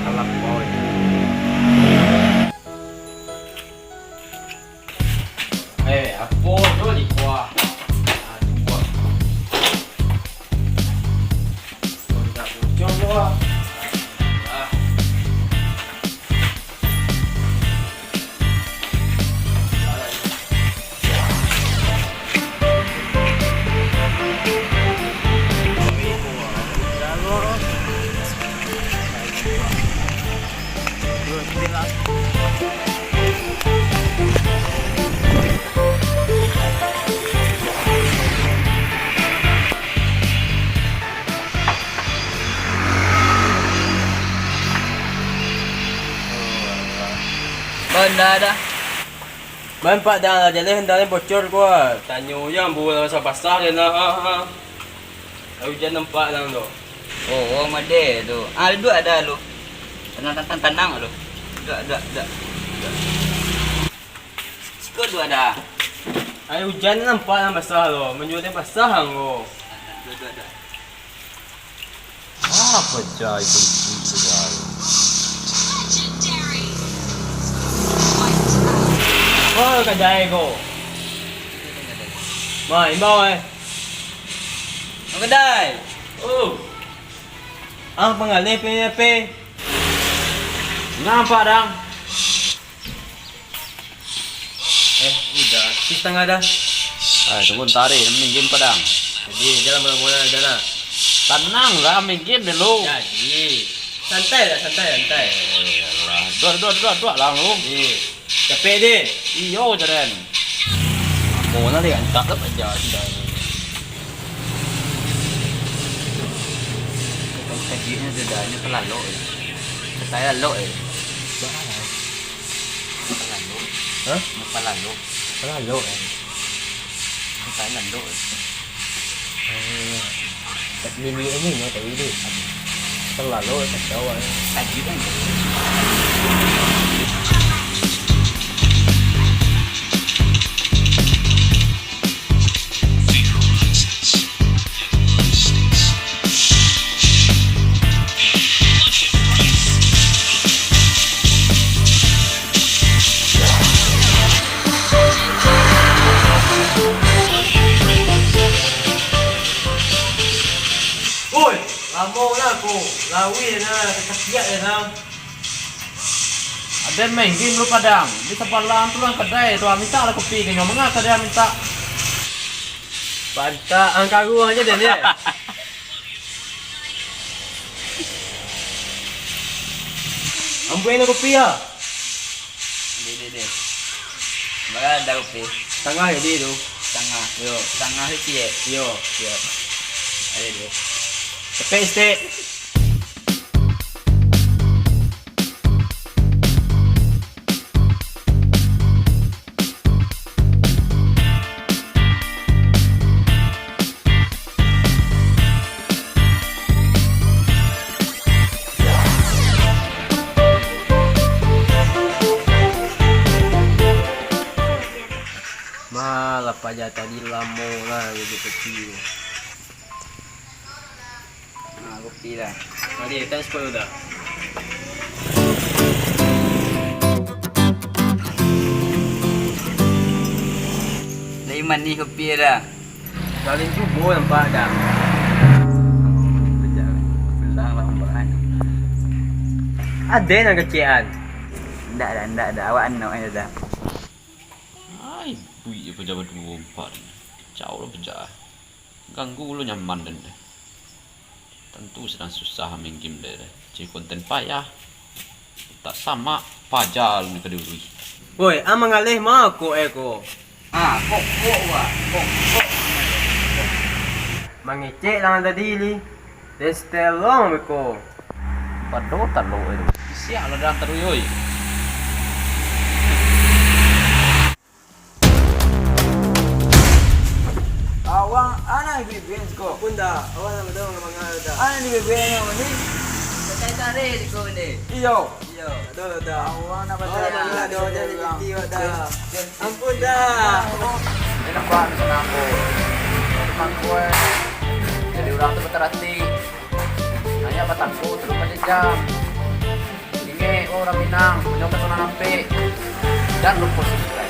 kalap boy. Apa tu di kuah? Kuah. Tak bocor kuah. Dah. Mampak dah jalan dah bocor kuah. Tanya yang buat basah dia nak. Hujan nampak lang tu. Oh, made tu. Duduk ada lu. Tenang lu. Duduk. Sikit tu ada. Ay hujan nampak lang basah tu. Menjual basah hang tu. Duduk. Apa jai itu jai. Oh, kajai ko. Mai, mau eh. Ang kedai. Oh. Ang pangalan PNP. Nampak dang? Udah. Setengah dah. Tunggu tarik, minggir padang. Jadi, jalan mula-mula jalan. Tenang lah, minggir dulu. Jadi, santai. Dua lah lu. Capek dia. Iyo jalan. Mau nanti kan tak aja sudah. Kajiannya dedanya terlalu. Saya lalu. Hah? Terlalu. Terlalu. Saya lalu. Mimi ini no tapi itu terlalu kacau. Kajian. Oi, lama lah aku. Lawi na, kesiak na. Ada minggir lu padang. Di sebelah tu lang kedai tu minta lah kopi dengan mengapa dia minta. Banta ang kagu aja dia ni. Ambil na kopi ah. Deh. Baga ada kopi. Tengah ya dia tu. Tengah. Yo, Tengah sikit. yo. Ada dia. Capek steak. Malah pajak tadi lama lah jadi kecil. Kopi lah. Mari kita spoil dah. Laiman ni kopi dah. Paling subuh nampak dah. Pulang lah bahan. Ada yang kecilan. Ndak dah. Awak anak aja dah. Ai, bui pejabat 24. Kacau lah pejabat. Ganggu lu nyaman dan deh. Tentu sedang susah main game dia. Jadi konten payah. Tak sama pajal ni keduri. Woi, amang alih mau ko eko. Kok wah. Kok. Mangecek lang tadi li. Destelong ko. Pado tak lo itu. Siap lah dalam teruyoi. Awang anak bibin ko. Punda, awan na daw ng mga da. Anak ni bibin mo ni. Tarik ko ni. Iyo. Ada da. Awang na Ada da do jadi video da. Ampun da. Kenapa misalnya aku? Teman gue. Jadi orang tu berterati. Nanya batangku terus aja jam. Raminang, punya pesanan nampi. Dan lupa subscribe.